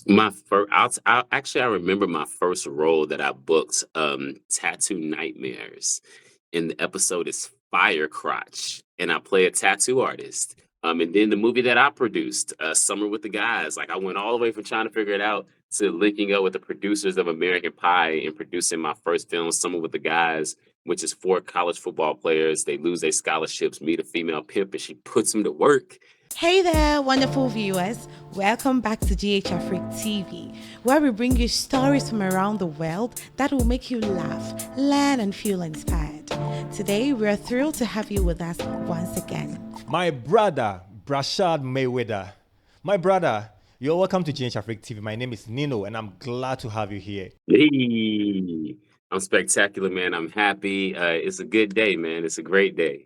My first, I remember my first role that I booked, Tattoo Nightmares, and the episode is Fire Crotch, and I play a tattoo artist. And then the movie that I produced, Summer with the Guys, like I went all the way from trying to figure it out to linking up with the producers of American Pie and producing my first film, Summer with the Guys, which is four college football players. They lose their scholarships, meet a female pimp, and she puts them to work. Hey there, wonderful viewers. Welcome back to GH Afric TV, where we bring you stories from around the world that will make you laugh, learn, and feel inspired. Today, we are thrilled to have you with us once again. My brother, Brashaad Mayweather. My brother, you're welcome to GH Afric TV. My name is Nino, and I'm glad to have you here. Hey, I'm spectacular, man. I'm happy. It's a good day, man. It's a great day.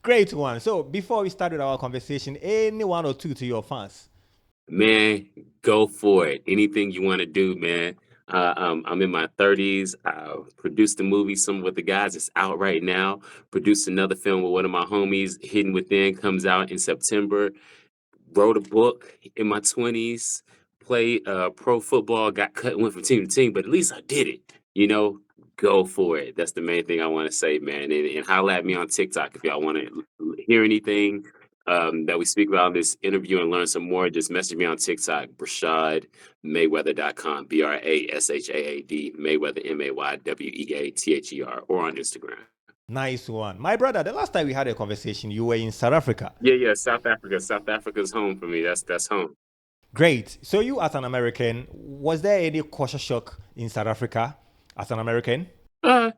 Great one. So, before we start with our conversation, any one or two to your fans. Man, go for it. Anything you want to do, man. I'm in my 30s. I produced a movie, Some with the Guys. It's out right now. Produced another film with one of my homies, Hidden Within, comes out in September. Wrote a book in my 20s. Played pro football, got cut, went from team to team, but at least I did it. You know, go for it. That's the main thing I want to say, man. And holla at me on TikTok if y'all want to hear anything that we speak about in this interview and learn some more. Just message me on TikTok, Brashaad, Mayweather.com, Brashaad, Mayweather, Mayweather, or on Instagram. Nice one. My brother, the last time we had a conversation, you were in South Africa. Yeah, South Africa. South Africa's home for me. That's home. Great. So, you as an American, was there any culture shock in South Africa as an American? Uh,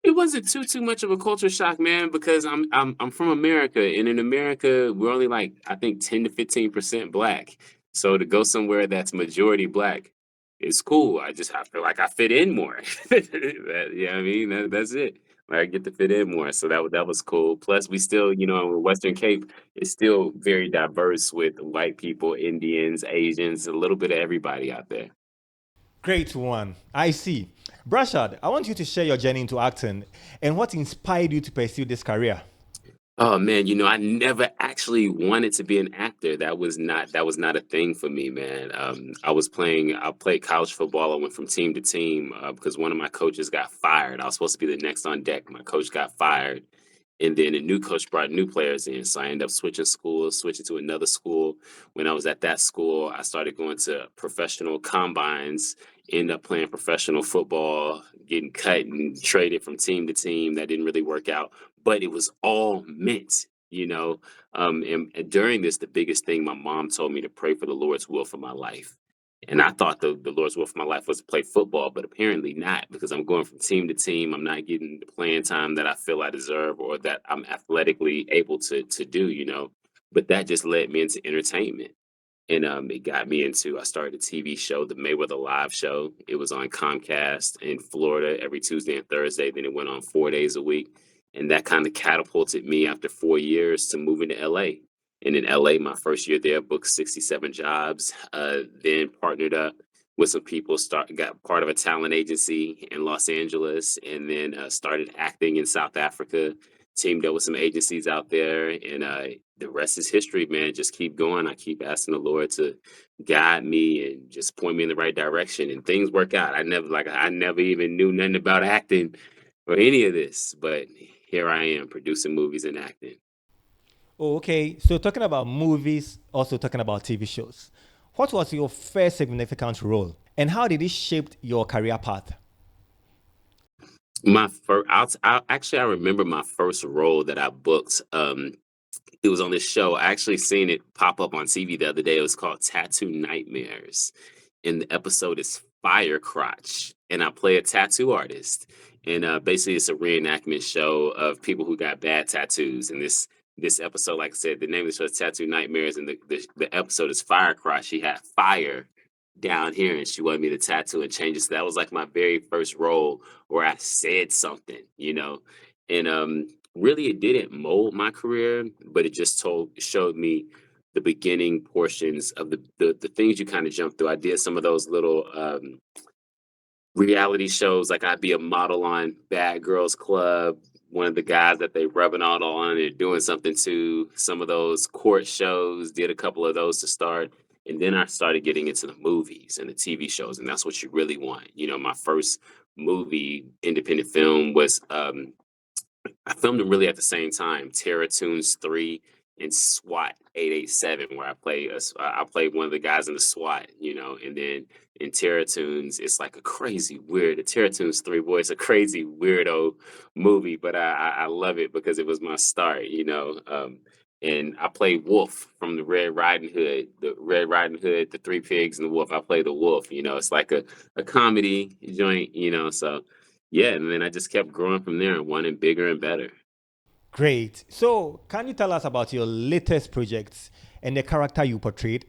it wasn't too much of a culture shock, man, because I'm from America, and in America we're only like I think 10 to 15% black. So to go somewhere that's majority black is cool. I feel like I fit in more. Yeah, I mean that's it. Like, I get to fit in more, so that was cool. Plus, we still, Western Cape is still very diverse with white people, Indians, Asians, a little bit of everybody out there. Great one. I see. Brashad, I want you to share your journey into acting and what inspired you to pursue this career. Oh man, I never actually wanted to be an actor. That was not a thing for me, man. I played college football. I went from team to team because one of my coaches got fired. I was supposed to be the next on deck. My coach got fired, and then a new coach brought new players in. So I ended up switching schools, switching to another school. When I was at that school, I started going to professional combines, ended up playing professional football, getting cut and traded from team to team. That didn't really work out, but it was all meant, you know. And during this, the biggest thing my mom told me to pray for the Lord's will for my life. And I thought the Lord's will for my life was to play football, but apparently not, because I'm going from team to team. I'm not getting the playing time that I feel I deserve or that I'm athletically able to do. But that just led me into entertainment. And it got me into, I started a TV show, the Mayweather Live Show. It was on Comcast in Florida every Tuesday and Thursday. Then it went on 4 days a week. And that kind of catapulted me after 4 years to moving to LA. And in LA, my first year there, booked 67 jobs, then partnered up with some people, got part of a talent agency in Los Angeles, and then started acting in South Africa, teamed up with some agencies out there. And the rest is history, man. Just keep going. I keep asking the Lord to guide me and just point me in the right direction. And things work out. I never even knew nothing about acting or any of this, but here I am producing movies and acting. Oh, okay. So, talking about movies, also talking about TV shows. What was your first significant role and how did it shape your career path? My first, I remember my first role that I booked. It was on this show. I actually seen it pop up on TV the other day. It was called Tattoo Nightmares, and the episode is Fire Crotch, and I play a tattoo artist. And basically, it's a reenactment show of people who got bad tattoos. And this episode, like I said, the name of the show is Tattoo Nightmares, and the episode is Fire Crotch. She had fire down here, and she wanted me to tattoo and change it. So that was like my very first role where I said something. And really, it didn't mold my career, but it just showed me the beginning portions of the things you kind of jump through. I did some of those little reality shows, like I'd be a model on Bad Girls Club, one of the guys that they rubbing out on and doing something to. Some of those court shows, did a couple of those to start. And then I started getting into the movies and the TV shows, and that's what you really want. My first movie, independent film, was I filmed them really at the same time. Terror Tunes 3 and SWAT 887, where I played one of the guys in the SWAT, and then in Terror Tunes, it's like a crazy weird. The Terror Tunes 3, boy, it's a crazy weirdo movie, but I love it because it was my start. And I played Wolf from the Three Pigs and the Wolf. I play the Wolf. It's like a comedy joint. So yeah, and then I just kept growing from there and wanting bigger and better. Great. So, can you tell us about your latest projects and the character you portrayed?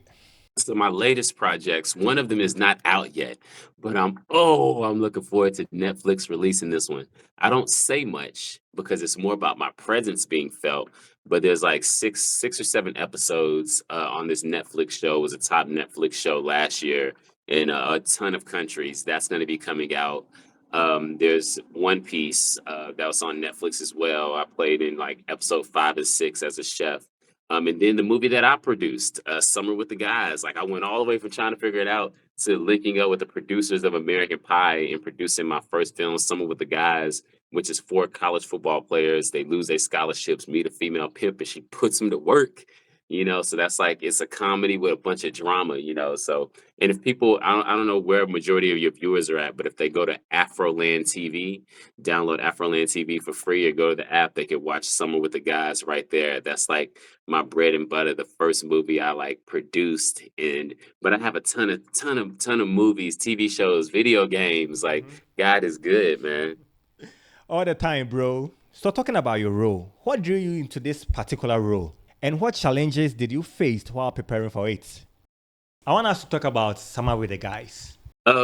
So my latest projects, one of them is not out yet, but I'm looking forward to Netflix releasing this one. I don't say much because it's more about my presence being felt. But there's like six or seven episodes on this Netflix show. It was a top Netflix show last year in a ton of countries. That's going to be coming out. There's One Piece that was on Netflix as well. I played in like episode 5 and 6 as a chef. And then the movie that I produced, Summer with the Guys, like I went all the way from trying to figure it out to linking up with the producers of American Pie and producing my first film, Summer with the Guys, which is 4 college football players. They lose their scholarships, meet a female pimp, and she puts them to work. So that's like it's a comedy with a bunch of drama. So, and if people, I don't know where majority of your viewers are at, but if they go to Afroland TV, download Afroland TV for free, or go to the app, they can watch Summer with the Guys right there. That's like my bread and butter, the first movie I like produced. But I have a ton of movies, TV shows, video games. Like God is good, man. All the time, bro. So, talking about your role, what drew you into this particular role? And what challenges did you face while preparing for it? I want us to talk about Summer with the Guys.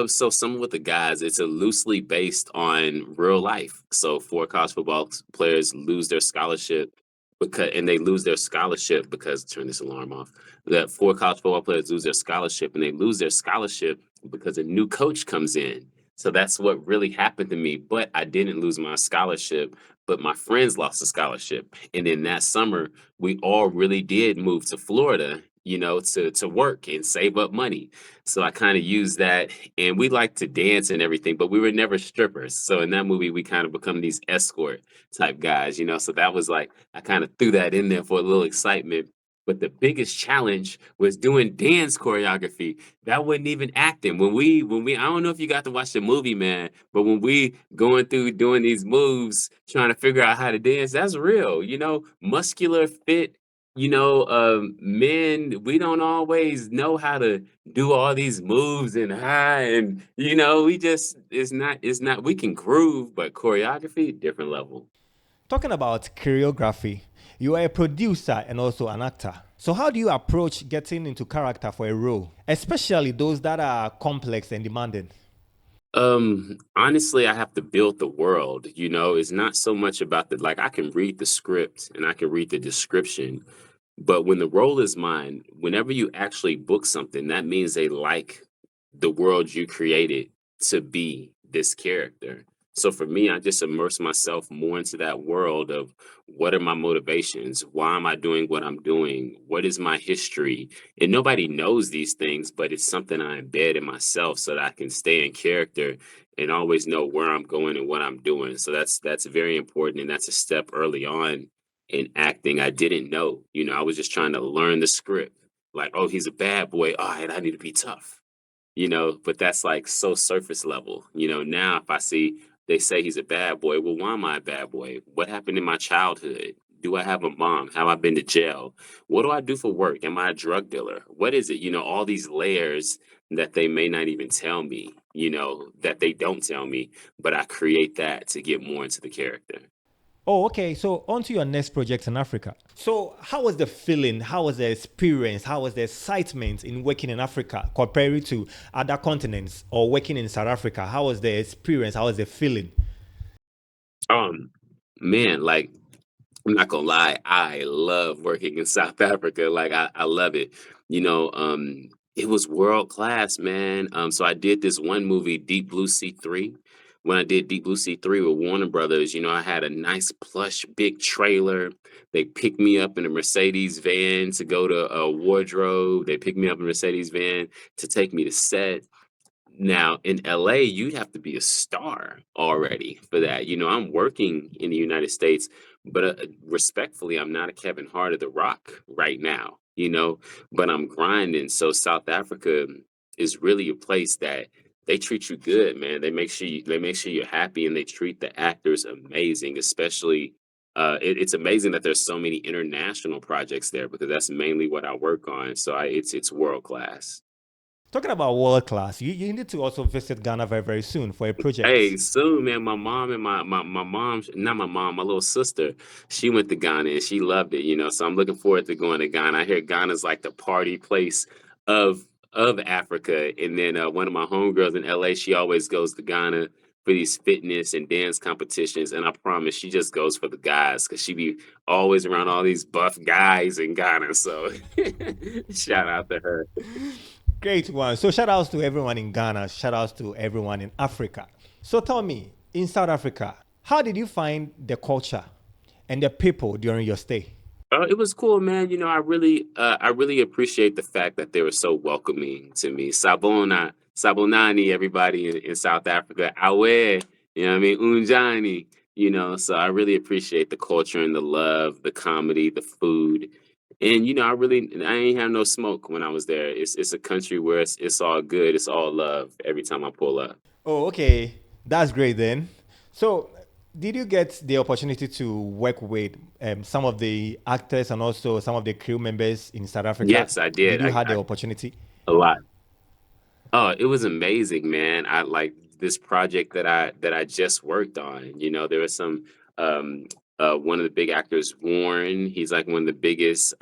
So some with the guys, it's a loosely based on real life. So 4 college football players lose their scholarship and they lose their scholarship because turn this alarm off. That 4 college football players lose their scholarship and they lose their scholarship because a new coach comes in. So that's what really happened to me. But I didn't lose my scholarship, but my friends lost a scholarship. And in that summer, we all really did move to Florida, to work and save up money. So I kind of used that, and we like to dance and everything, but we were never strippers. So in that movie, we kind of become these escort type guys. So that was like I kind of threw that in there for a little excitement. But the biggest challenge was doing dance choreography. That wasn't even acting. When we I don't know if you got to watch the movie, man, but when we going through doing these moves, trying to figure out how to dance, that's real. Muscular, fit, men, we don't always know how to do all these moves and high and we just it's not we can groove, but choreography, different level. Talking about choreography, you are a producer and also an actor. So, how do you approach getting into character for a role, especially those that are complex and demanding? Honestly, I have to build the world. It's not so much about like I can read the script and I can read the description, but when the role is mine, whenever you actually book something, that means they like the world you created to be this character. So for me, I just immerse myself more into that world of what are my motivations? Why am I doing what I'm doing? What is my history? And nobody knows these things, but it's something I embed in myself so that I can stay in character and always know where I'm going and what I'm doing. So that's very important. And that's a step early on in acting. I didn't know, I was just trying to learn the script. Like, oh, he's a bad boy. All right, I need to be tough, but that's like so surface level. Now if I see they say he's a bad boy, well, why am I a bad boy? What happened in my childhood? Do I have a mom? Have I been to jail? What do I do for work? Am I a drug dealer? What is it? All these layers that they may not even tell me, that they don't tell me, but I create that to get more into the character. Oh, okay. So, on to your next project in Africa. So, how was the feeling? How was the experience? How was the excitement in working in Africa compared to other continents or working in South Africa? How was the experience? How was the feeling? Um, Man, like I'm not gonna lie, I love working in South Africa. Like I love it. It was world class, man. So I did this one movie, Deep Blue Sea 3, when I did Deep Blue Sea 3 with Warner Brothers, I had a nice plush big trailer. They picked me up in a Mercedes van to go to a wardrobe. They picked me up in a Mercedes van to take me to set. Now, in LA, you'd have to be a star already for that. I'm working in the United States, but respectfully, I'm not a Kevin Hart of The Rock right now, but I'm grinding. So South Africa is really a place that they treat you good, man. They make sure you're happy, and they treat the actors amazing, especially it's amazing that there's so many international projects there because that's mainly what I work on. So it's world class. Talking about world class, you need to also visit Ghana very, very soon for a Hey, project. soon, man. My mom and my mom, not my mom, my little sister, she went to Ghana and she loved it, So I'm looking forward to going to Ghana. I hear Ghana's like the party place of Africa. And then one of my homegirls in LA, she always goes to Ghana for these fitness and dance competitions. And I promise she just goes for the guys because she be always around all these buff guys in Ghana. So shout out to her. Great one. So shout outs to everyone in Ghana. Shout outs to everyone in Africa. So tell me, in South Africa, how did you find the culture and the people during your stay? It was cool, man. I really appreciate the fact that they were so welcoming to me. Sabonani, everybody in South Africa. Awe, I mean? Unjani, So I really appreciate the culture and the love, the comedy, the food. And, I ain't have no smoke when I was there. It's a country where it's all good. It's all love every time I pull up. Oh, okay. That's great then. So, did you get the opportunity to work with some of the actors and also some of the crew members in South Africa? Yes, I Did did. you I, have I the opportunity? a lot. Oh, it was amazing, man. I like this project that I just worked on. There was some one of the big actors, Warren. He's like one of the biggest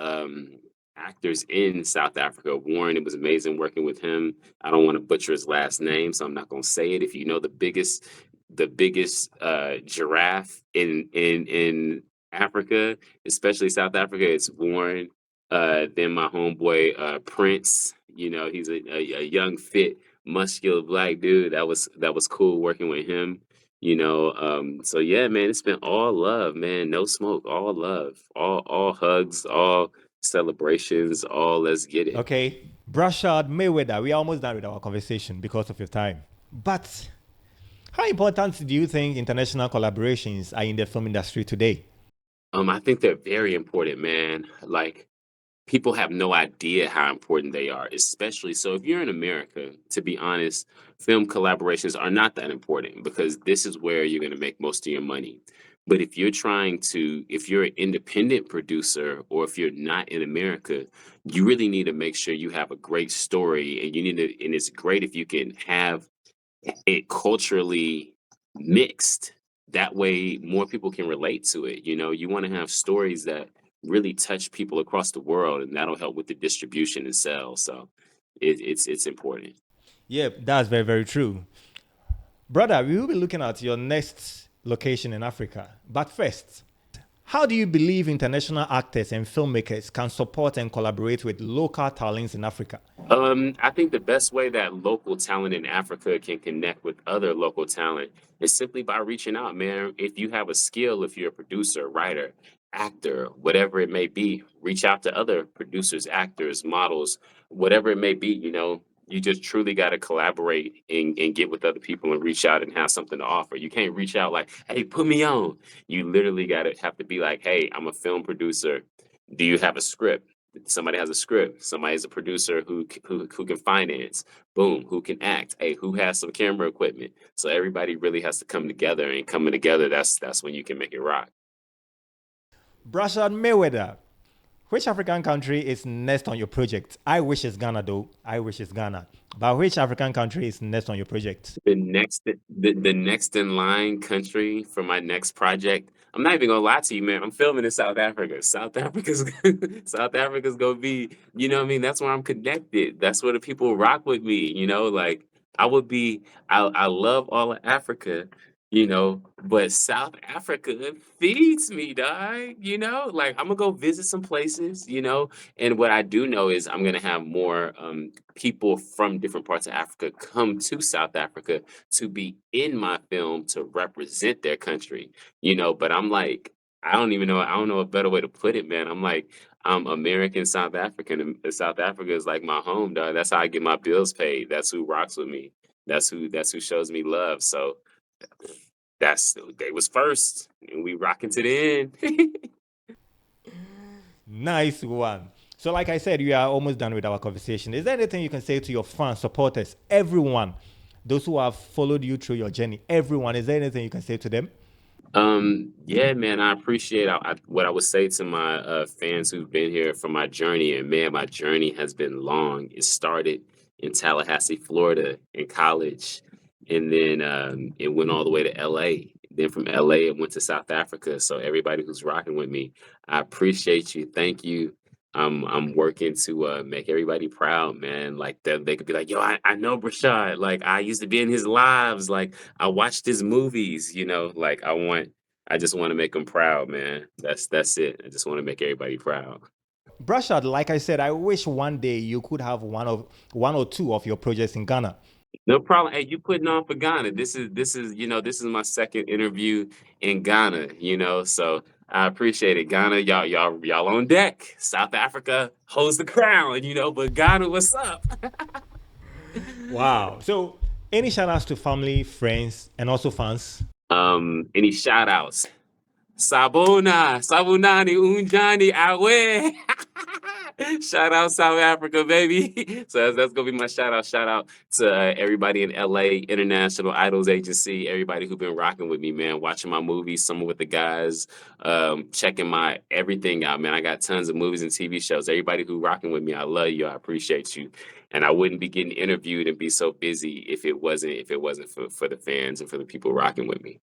actors in South Africa. Warren, it was amazing working with him. I don't want to butcher his last name, so I'm not gonna say it. If you know the biggest giraffe in Africa, especially South Africa, it's Warren. Then my homeboy Prince, he's a young, fit, muscular black dude. That was cool working with him. So yeah, man, it's been all love, man. No smoke, all love, all hugs, all celebrations, all let's get it. Okay. Brashaad, Mayweather, we are almost done with our conversation because of your time. But how important do you think international collaborations are in the film industry today? I think they're very important, man. Like people have no idea how important they are, especially so if you're in America, to be honest, film collaborations are not that important because this is where you're going to make most of your money. But if you're an independent producer or if you're not in America, you really need to make sure you have a great story and it's great if you can have it culturally mixed. That way, more people can relate to it. You want to have stories that really touch people across the world, and that'll help with the distribution and sales. So, it's important. Yep, that's very, very true. Brother, we will be looking at your next location in Africa. But first, how do you believe international actors and filmmakers can support and collaborate with local talents in Africa? I think the best way that local talent in Africa can connect with other local talent is simply by reaching out, man. If you have a skill, if you're a producer, writer, actor, whatever it may be, reach out to other producers, actors, models, whatever it may be, you just truly got to collaborate and get with other people and reach out and have something to offer. You can't reach out like, hey, put me on. You literally got to have to be like, hey, I'm a film producer. Do you have a script? Somebody has a script. Somebody's a producer who can finance. Boom, who can act? Hey, who has some camera equipment? So everybody really has to come together, and coming together, that's when you can make it rock. Brashaad Mayweather, which African country is next on your project? I wish it's Ghana though. I wish it's Ghana. But which African country is next on your project? The next in line country for my next project. I'm not even gonna lie to you, man. I'm filming in South Africa. South Africa's South Africa's gonna be, what I mean? That's where I'm connected. That's where the people rock with me, like I would be I love all of Africa, but South Africa feeds me, dog. Like I'm gonna go visit some places, and what I do know is I'm gonna have more people from different parts of Africa come to South Africa to be in my film to represent their country, but I'm like, I don't know a better way to put it, man. I'm like, I'm American South African, and South Africa is like my home, dog. That's how I get my bills paid. That's who rocks with me. That's who shows me love. So that's they was first, and we rocking to the end. Nice one. So, like I said, we are almost done with our conversation. Is there anything you can say to your fans, supporters, everyone, those who have followed you through your journey, everyone? Is there anything you can say to them? Yeah, man, I appreciate what I would say to my fans who've been here for my journey. And man, my journey has been long. It started in Tallahassee, Florida, in college, and then it went all the way to LA. Then from LA, it went to South Africa. So everybody who's rocking with me, I appreciate you. Thank you. I'm working to make everybody proud, man. Like they could be like, yo, I know Brashaad. Like I used to be in his lives. Like I watched his movies, like I just want to make them proud, man. That's it. I just want to make everybody proud. Brashaad, like I said, I wish one day you could have one or two of your projects in Ghana. No problem. Hey, you putting on for Ghana. This is my second interview in Ghana, so I appreciate it. Ghana, y'all on deck. South Africa holds the crown, but Ghana, what's up? Wow. So, any shout outs to family, friends, and also fans? Any shout outs? Sabunani, Unjani, Awe. Shout out South Africa, baby. So that's gonna be my shout out. Shout out to everybody in LA, International Idols Agency, everybody who been rocking with me, man. Watching my movies, Summer with the Guys, checking my everything out, man. I got tons of movies and TV shows. Everybody who rocking with me, I love you. I appreciate you. And I wouldn't be getting interviewed and be so busy if it wasn't for the fans and for the people rocking with me.